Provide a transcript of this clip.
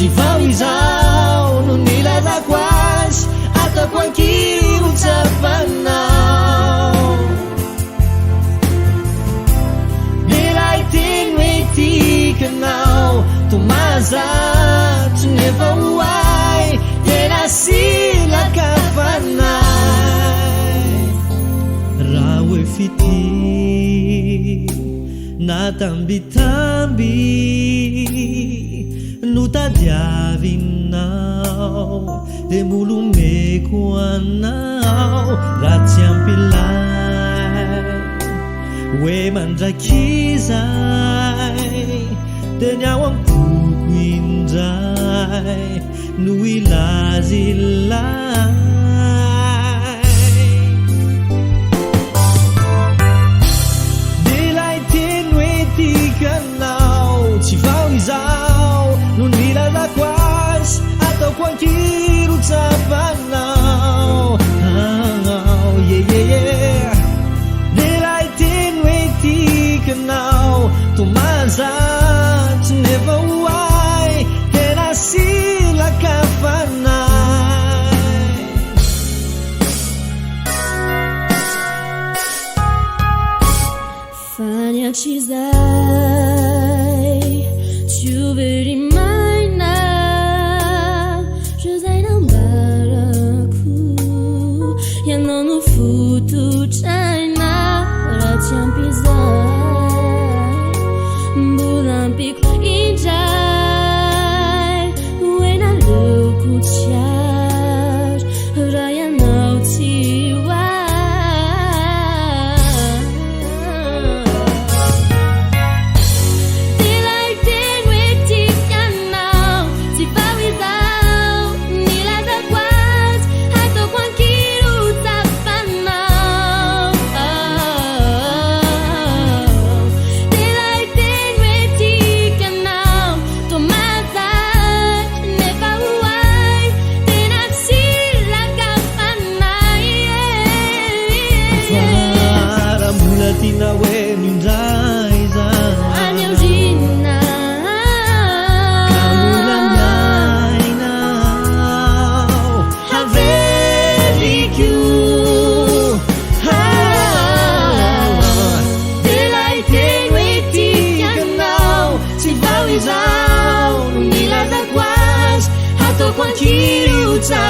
tsy vao izao no nilazako azy ataoko ankirotsafanao belay teny hoe tikanao tomazatsy nefa hoay tena silaka fanahy raha hoe fity natambitamby no tadiavinao de molomeko anao raha tsy ampilay hoe mandrakizay teny ao amtoko indray no ilazilay delay teny hoe tikanao tsy vao izao no nilazako azy ataoko ankirotsafanao delay teny hoe tikanao tomazatsy nefa hoay tena silaka fanahy faniatr'izay tsy very maina zay nambarako ianao no fototraina raha tsy ampizay mbola ampiko indray hoe naleoko tsy azo raha ianao tsy Quanti usa